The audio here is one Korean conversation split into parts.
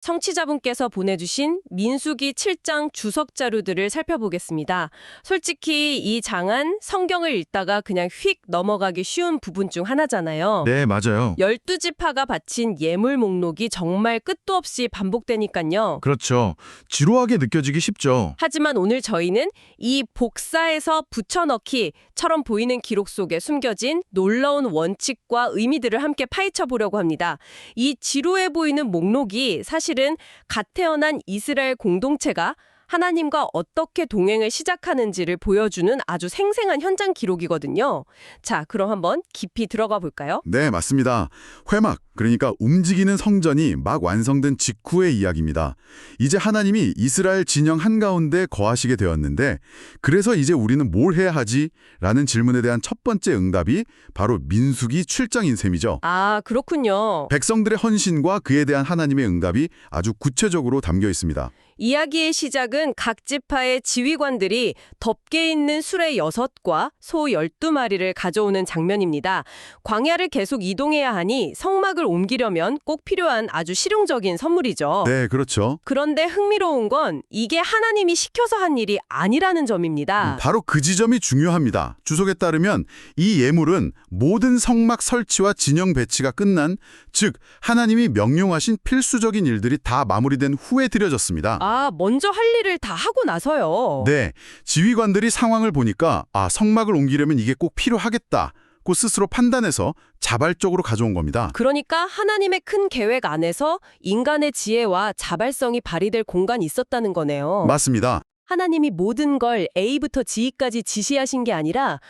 청취자분께서 보내주신 민수기 7장 주석 자료들을 살펴보겠습니다. 솔직히 이 장은 성경을 읽다가 그냥 휙 넘어가기 쉬운 부분 중 하나잖아요. 네, 맞아요. 12지파가 바친 예물 목록이 정말 끝도 없이 반복되니까요. 그렇죠. 지루하게 느껴지기 쉽죠. 하지만 오늘 저희는 이 복사해서 붙여넣기처럼 보이는 기록 속에 숨겨진 놀라운 원칙과 의미들을 함께 파헤쳐 보려고 합니다. 이 지루해 보이는 목록이 사실은 갓 태어난 이스라엘 공동체가 하나님과 어떻게 동행을 시작하는지를 보여주는 아주 생생한 현장 기록이거든요. 자, 그럼 한번 깊이 들어가 볼까요? 네, 맞습니다. 회막, 그러니까 움직이는 성전이 막 완성된 직후의 이야기입니다. 이제 하나님이 이스라엘 진영 한가운데 거하시게 되었는데 그래서 이제 우리는 뭘 해야 하지? 라는 질문에 대한 첫 번째 응답이 바로 민수기 7장인 셈이죠. 아, 그렇군요. 백성들의 헌신과 그에 대한 하나님의 응답이 아주 구체적으로 담겨 있습니다. 이야기의 시작은 각 지파의 지휘관들이 덮개 있는 수레 6과 소 12마리를 가져오는 장면입니다. 광야를 계속 이동해야 하니 성막을 옮기려면 꼭 필요한 아주 실용적인 선물이죠. 네, 그렇죠. 그런데 흥미로운 건 이게 하나님이 시켜서 한 일이 아니라는 점입니다. 바로 그 지점이 중요합니다. 주석에 따르면 이 예물은 모든 성막 설치와 진영 배치가 끝난, 즉 하나님이 명령하신 필수적인 일들이 다 마무리된 후에 드려졌습니다. 아, 먼저 할 일을 다 하고 나서요. 네, 지휘관들이 상황을 보니까 성막을 옮기려면 이게 꼭 필요하겠다고 스스로 판단해서 자발적으로 가져온 겁니다. 그러니까 하나님의 큰 계획 안에서 인간의 지혜와 자발성이 발휘될 공간이 있었다는 거네요. 맞습니다. 하나님이 모든 걸 A부터 G까지 지시하신 게 아니라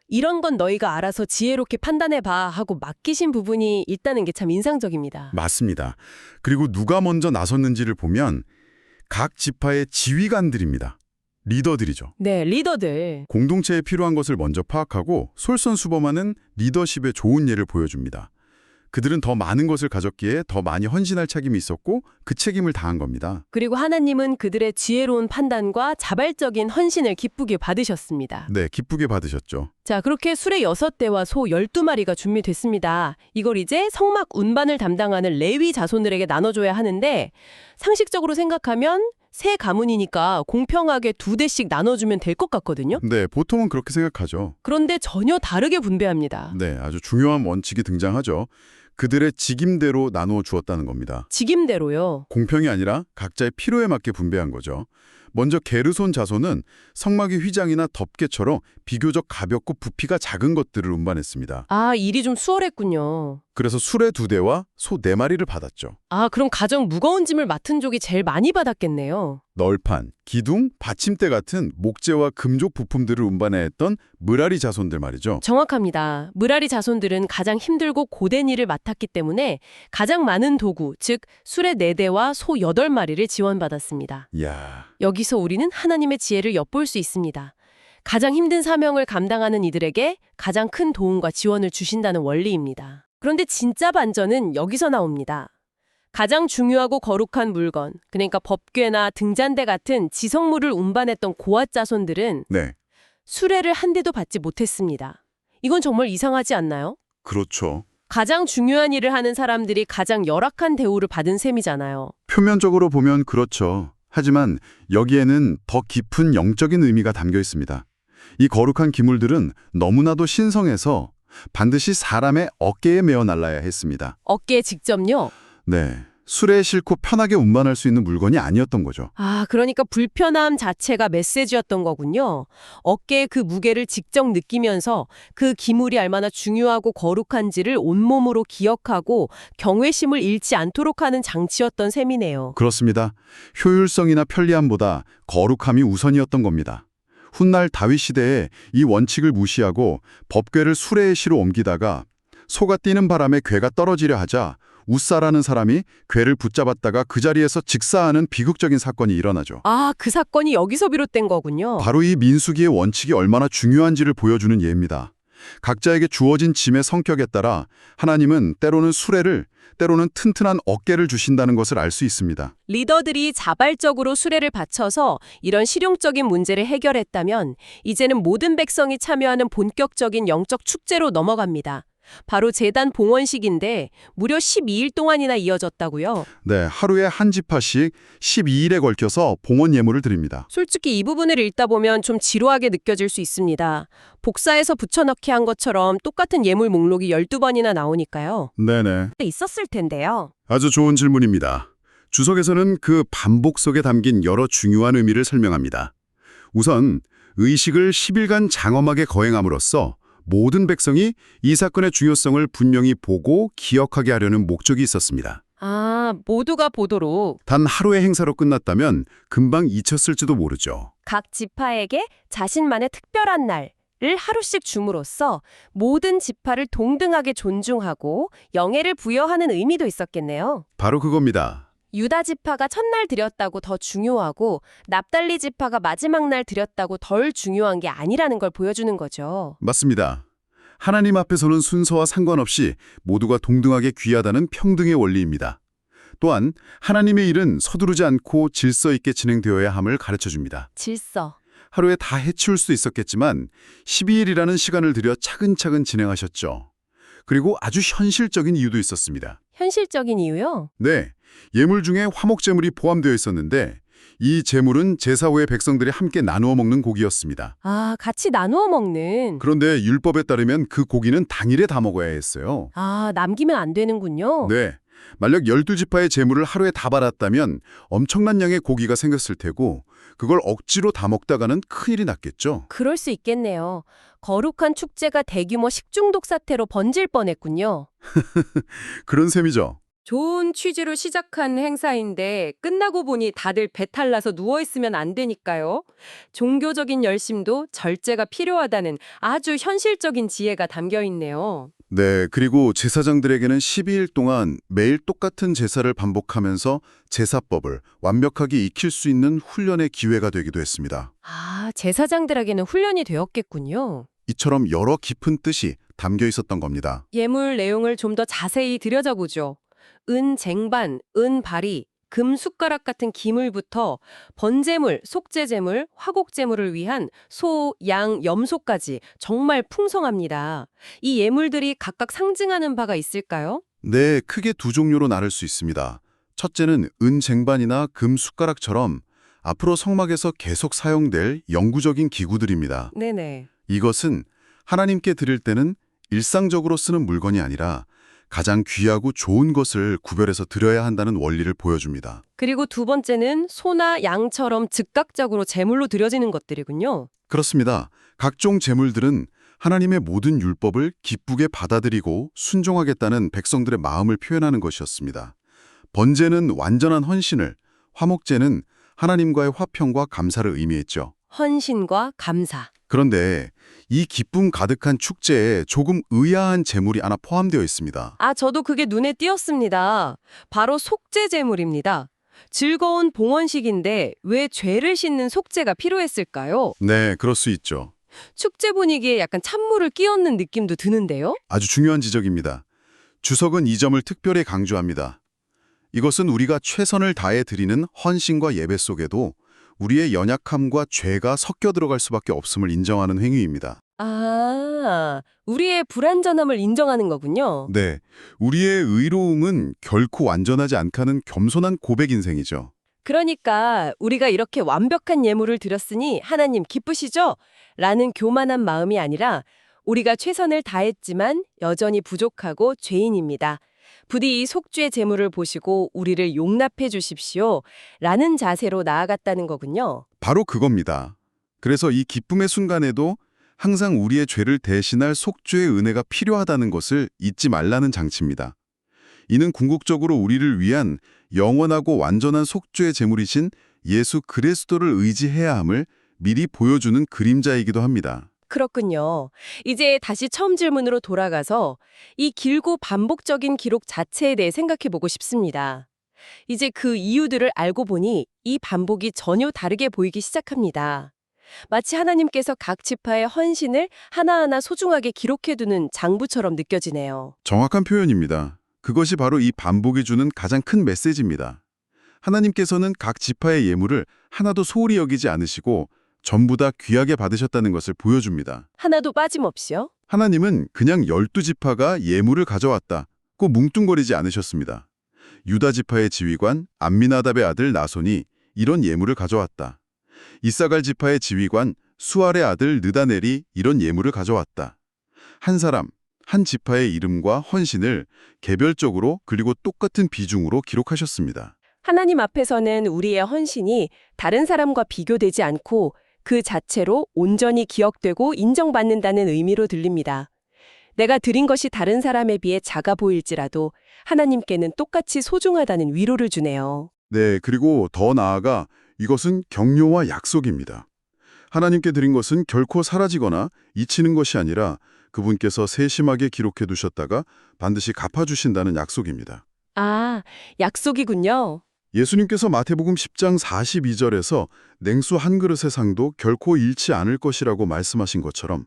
이런 건 너희가 알아서 지혜롭게 판단해봐 하고 맡기신 부분이 있다는 게 참 인상적입니다. 맞습니다. 그리고 누가 먼저 나섰는지를 보면 각 지파의 지휘관들입니다. 리더들이죠. 네, 리더들. 공동체에 필요한 것을 먼저 파악하고 솔선수범하는 리더십의 좋은 예를 보여줍니다. 그들은 더 많은 것을 가졌기에 더 많이 헌신할 책임이 있었고 그 책임을 다한 겁니다. 그리고 하나님은 그들의 지혜로운 판단과 자발적인 헌신을 기쁘게 받으셨습니다. 네, 기쁘게 받으셨죠. 자, 그렇게 수레 6대와 소 12마리가 준비됐습니다. 이걸 이제 성막 운반을 담당하는 레위 자손들에게 나눠줘야 하는데 상식적으로 생각하면 세 가문이니까 공평하게 2대씩 나눠주면 될 것 같거든요. 네, 보통은 그렇게 생각하죠. 그런데 전혀 다르게 분배합니다. 네, 아주 중요한 원칙이 등장하죠. 그들의 직임대로 나누어 주었다는 겁니다. 직임대로요. 공평이 아니라 각자의 필요에 맞게 분배한 거죠. 먼저 게르손 자손은 성막의 휘장이나 덮개처럼 비교적 가볍고 부피가 작은 것들을 운반했습니다. 아, 일이 좀 수월했군요. 그래서 수레 2대와 소 4마리를 받았죠. 아, 그럼 가장 무거운 짐을 맡은 족이 제일 많이 받았겠네요. 널판, 기둥, 받침대 같은 목재와 금족 부품들을 운반해야 했던 므라리 자손들 말이죠. 정확합니다. 므라리 자손들은 가장 힘들고 고된 일을 맡았기 때문에 가장 많은 도구, 즉 수레 4대와 소 8마리를 지원받았습니다. 이야, 여기서 우리는 하나님의 지혜를 엿볼 수 있습니다. 가장 힘든 사명을 감당하는 이들에게 가장 큰 도움과 지원을 주신다는 원리입니다. 그런데 진짜 반전은 여기서 나옵니다. 가장 중요하고 거룩한 물건, 그러니까 법궤나 등잔대 같은 지성물을 운반했던 고앗 자손들은 네, 수레를 한 대도 받지 못했습니다. 이건 정말 이상하지 않나요? 그렇죠. 가장 중요한 일을 하는 사람들이 가장 열악한 대우를 받은 셈이잖아요. 표면적으로 보면 그렇죠. 하지만 여기에는 더 깊은 영적인 의미가 담겨 있습니다. 이 거룩한 기물들은 너무나도 신성해서 반드시 사람의 어깨에 메어 날라야 했습니다. 어깨에 직접요? 네, 수레에 싣고 편하게 운반할 수 있는 물건이 아니었던 거죠. 아, 그러니까 불편함 자체가 메시지였던 거군요. 어깨에 그 무게를 직접 느끼면서 그 기물이 얼마나 중요하고 거룩한지를 온몸으로 기억하고 경외심을 잃지 않도록 하는 장치였던 셈이네요. 그렇습니다. 효율성이나 편리함보다 거룩함이 우선이었던 겁니다. 훗날 다윗 시대에 이 원칙을 무시하고 법궤를 수레에 실어 옮기다가 소가 뛰는 바람에 궤가 떨어지려 하자 우사라는 사람이 궤를 붙잡았다가 그 자리에서 직사하는 비극적인 사건이 일어나죠. 아, 그 사건이 여기서 비롯된 거군요. 바로 이 민수기의 원칙이 얼마나 중요한지를 보여주는 예입니다. 각자에게 주어진 짐의 성격에 따라 하나님은 때로는 수레를, 때로는 튼튼한 어깨를 주신다는 것을 알 수 있습니다. 리더들이 자발적으로 수레를 바쳐서 이런 실용적인 문제를 해결했다면 이제는 모든 백성이 참여하는 본격적인 영적 축제로 넘어갑니다. 바로 제단 봉헌식인데 무려 12일 동안이나 이어졌다고요. 네, 하루에 한 지파씩 12일에 걸쳐서 봉헌 예물을 드립니다. 솔직히 이 부분을 읽다 보면 좀 지루하게 느껴질 수 있습니다. 복사해서 붙여넣기 한 것처럼 똑같은 예물 목록이 12번이나 나오니까요. 네네. 있었을 텐데요. 아주 좋은 질문입니다. 주석에서는 그 반복 속에 담긴 여러 중요한 의미를 설명합니다. 우선 의식을 10일간 장엄하게 거행함으로써 모든 백성이 이 사건의 중요성을 분명히 보고 기억하게 하려는 목적이 있었습니다. 아, 모두가 보도록 단 하루의 행사로 끝났다면 금방 잊혔을지도 모르죠. 각 지파에게 자신만의 특별한 날을 하루씩 줌으로써 모든 지파를 동등하게 존중하고 영예를 부여하는 의미도 있었겠네요. 바로 그겁니다. 유다 지파가 첫날 드렸다고 더 중요하고 납달리 지파가 마지막 날 드렸다고 덜 중요한 게 아니라는 걸 보여주는 거죠. 맞습니다. 하나님 앞에서는 순서와 상관없이 모두가 동등하게 귀하다는 평등의 원리입니다. 또한 하나님의 일은 서두르지 않고 질서 있게 진행되어야 함을 가르쳐줍니다. 질서. 하루에 다 해치울 수도 있었겠지만 12일이라는 시간을 들여 차근차근 진행하셨죠. 그리고 아주 현실적인 이유도 있었습니다. 현실적인 이유요? 네, 예물 중에 화목제물이 포함되어 있었는데 이 제물은 제사 후에 백성들이 함께 나누어 먹는 고기였습니다. 아, 같이 나누어 먹는. 그런데 율법에 따르면 그 고기는 당일에 다 먹어야 했어요. 아, 남기면 안 되는군요. 네, 만약 12지파의 제물을 하루에 다 받았다면 엄청난 양의 고기가 생겼을 테고 그걸 억지로 다 먹다가는 큰일이 났겠죠. 그럴 수 있겠네요. 거룩한 축제가 대규모 식중독 사태로 번질 뻔했군요. 그런 셈이죠. 좋은 취지로 시작한 행사인데 끝나고 보니 다들 배탈 나서 누워있으면 안 되니까요. 종교적인 열심도 절제가 필요하다는 아주 현실적인 지혜가 담겨 있네요. 네, 그리고 제사장들에게는 12일 동안 매일 똑같은 제사를 반복하면서 제사법을 완벽하게 익힐 수 있는 훈련의 기회가 되기도 했습니다. 아, 제사장들에게는 훈련이 되었겠군요. 이처럼 여러 깊은 뜻이 담겨 있었던 겁니다. 예물 내용을 좀 더 자세히 들여다보죠. 은 쟁반, 은 바리, 금 숟가락 같은 기물부터 번제물, 속죄제물, 화곡제물을 위한 소, 양, 염소까지 정말 풍성합니다. 이 예물들이 각각 상징하는 바가 있을까요? 네, 크게 두 종류로 나눌 수 있습니다. 첫째는 은 쟁반이나 금 숟가락처럼 앞으로 성막에서 계속 사용될 영구적인 기구들입니다. 네네. 이것은 하나님께 드릴 때는 일상적으로 쓰는 물건이 아니라 가장 귀하고 좋은 것을 구별해서 드려야 한다는 원리를 보여줍니다. 그리고 두 번째는 소나 양처럼 즉각적으로 제물로 드려지는 것들이군요. 그렇습니다. 각종 제물들은 하나님의 모든 율법을 기쁘게 받아들이고 순종하겠다는 백성들의 마음을 표현하는 것이었습니다. 번제는 완전한 헌신을, 화목제는 하나님과의 화평과 감사를 의미했죠. 헌신과 감사. 그런데 이 기쁨 가득한 축제에 조금 의아한 제물이 하나 포함되어 있습니다. 아, 저도 그게 눈에 띄었습니다. 바로 속죄제물입니다. 즐거운 봉헌식인데 왜 죄를 씻는 속죄가 필요했을까요? 네, 그럴 수 있죠. 축제 분위기에 약간 찬물을 끼얹는 느낌도 드는데요? 아주 중요한 지적입니다. 주석은 이 점을 특별히 강조합니다. 이것은 우리가 최선을 다해 드리는 헌신과 예배 속에도 우리의 연약함과 죄가 섞여 들어갈 수밖에 없음을 인정하는 행위입니다. 아, 우리의 불완전함을 인정하는 거군요. 네, 우리의 의로움은 결코 완전하지 않다는 겸손한 고백 인생이죠. 그러니까 우리가 이렇게 완벽한 예물을 드렸으니 하나님 기쁘시죠? 라는 교만한 마음이 아니라 우리가 최선을 다했지만 여전히 부족하고 죄인입니다. 부디 이 속죄 제물을 보시고 우리를 용납해 주십시오. 라는 자세로 나아갔다는 거군요. 바로 그겁니다. 그래서 이 기쁨의 순간에도 항상 우리의 죄를 대신할 속죄의 은혜가 필요하다는 것을 잊지 말라는 장치입니다. 이는 궁극적으로 우리를 위한 영원하고 완전한 속죄의 제물이신 예수 그리스도를 의지해야 함을 미리 보여주는 그림자이기도 합니다. 그렇군요. 이제 다시 처음 질문으로 돌아가서 이 길고 반복적인 기록 자체에 대해 생각해 보고 싶습니다. 이제 그 이유들을 알고 보니 이 반복이 전혀 다르게 보이기 시작합니다. 마치 하나님께서 각 지파의 헌신을 하나하나 소중하게 기록해두는 장부처럼 느껴지네요. 정확한 표현입니다. 그것이 바로 이 반복이 주는 가장 큰 메시지입니다. 하나님께서는 각 지파의 예물을 하나도 소홀히 여기지 않으시고 전부 다 귀하게 받으셨다는 것을 보여줍니다. 하나도 빠짐없이요? 하나님은 그냥 12지파가 예물을 가져왔다고 뭉뚱거리지 않으셨습니다. 유다 지파의 지휘관 암미나답의 아들 나손이 이런 예물을 가져왔다. 이사갈 지파의 지휘관 수알의 아들 느다넬이 이런 예물을 가져왔다. 한 사람, 한 지파의 이름과 헌신을 개별적으로 그리고 똑같은 비중으로 기록하셨습니다. 하나님 앞에서는 우리의 헌신이 다른 사람과 비교되지 않고 그 자체로 온전히 기억되고 인정받는다는 의미로 들립니다. 내가 드린 것이 다른 사람에 비해 작아 보일지라도 하나님께는 똑같이 소중하다는 위로를 주네요. 네, 그리고 더 나아가 이것은 격려와 약속입니다. 하나님께 드린 것은 결코 사라지거나 잊히는 것이 아니라 그분께서 세심하게 기록해 두셨다가 반드시 갚아주신다는 약속입니다. 아, 약속이군요. 예수님께서 마태복음 10장 42절에서 냉수 한 그릇의 상도 결코 잃지 않을 것이라고 말씀하신 것처럼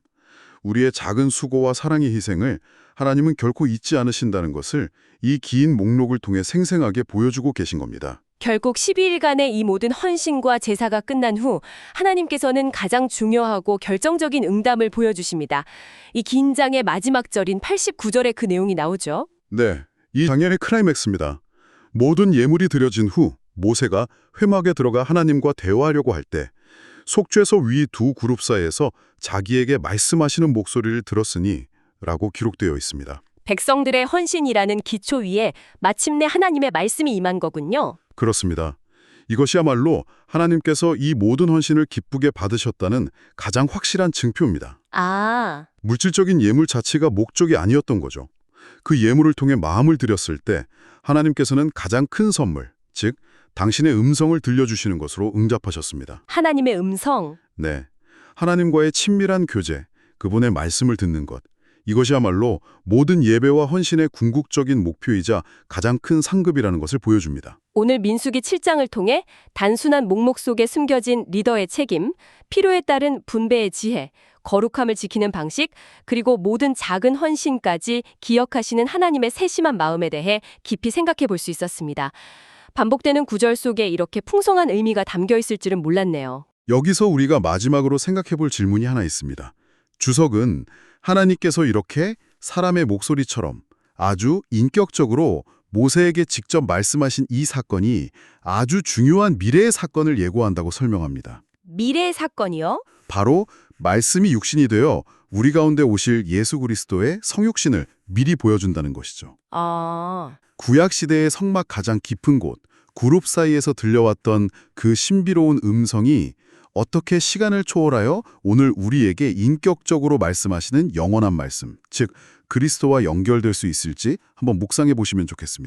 우리의 작은 수고와 사랑의 희생을 하나님은 결코 잊지 않으신다는 것을 이 긴 목록을 통해 생생하게 보여주고 계신 겁니다. 결국 12일간의 이 모든 헌신과 제사가 끝난 후 하나님께서는 가장 중요하고 결정적인 응답을 보여주십니다. 이 긴 장의 마지막 절인 89절에 그 내용이 나오죠. 네, 이 장면의 클라이맥스입니다. 모든 예물이 드려진 후 모세가 회막에 들어가 하나님과 대화하려고 할 때 속죄소 위 두 그룹 사이에서 자기에게 말씀하시는 목소리를 들었으니 라고 기록되어 있습니다. 백성들의 헌신이라는 기초 위에 마침내 하나님의 말씀이 임한 거군요. 그렇습니다. 이것이야말로 하나님께서 이 모든 헌신을 기쁘게 받으셨다는 가장 확실한 증표입니다. 아, 물질적인 예물 자체가 목적이 아니었던 거죠. 그 예물을 통해 마음을 드렸을 때 하나님께서는 가장 큰 선물, 즉 당신의 음성을 들려주시는 것으로 응답하셨습니다. 하나님의 음성. 네, 하나님과의 친밀한 교제, 그분의 말씀을 듣는 것, 이것이야말로 모든 예배와 헌신의 궁극적인 목표이자 가장 큰 상급이라는 것을 보여줍니다. 오늘 민수기 7장을 통해 단순한 목록 속에 숨겨진 리더의 책임, 필요에 따른 분배의 지혜, 거룩함을 지키는 방식, 그리고 모든 작은 헌신까지 기억하시는 하나님의 세심한 마음에 대해 깊이 생각해 볼 수 있었습니다. 반복되는 구절 속에 이렇게 풍성한 의미가 담겨 있을 줄은 몰랐네요. 여기서 우리가 마지막으로 생각해 볼 질문이 하나 있습니다. 주석은 하나님께서 이렇게 사람의 목소리처럼 아주 인격적으로 모세에게 직접 말씀하신 이 사건이 아주 중요한 미래의 사건을 예고한다고 설명합니다. 미래의 사건이요? 바로 말씀이 육신이 되어 우리 가운데 오실 예수 그리스도의 성육신을 미리 보여준다는 것이죠. 구약 시대의 성막 가장 깊은 곳, 그룹 사이에서 들려왔던 그 신비로운 음성이 어떻게 시간을 초월하여 오늘 우리에게 인격적으로 말씀하시는 영원한 말씀, 즉 그리스도와 연결될 수 있을지 한번 묵상해 보시면 좋겠습니다.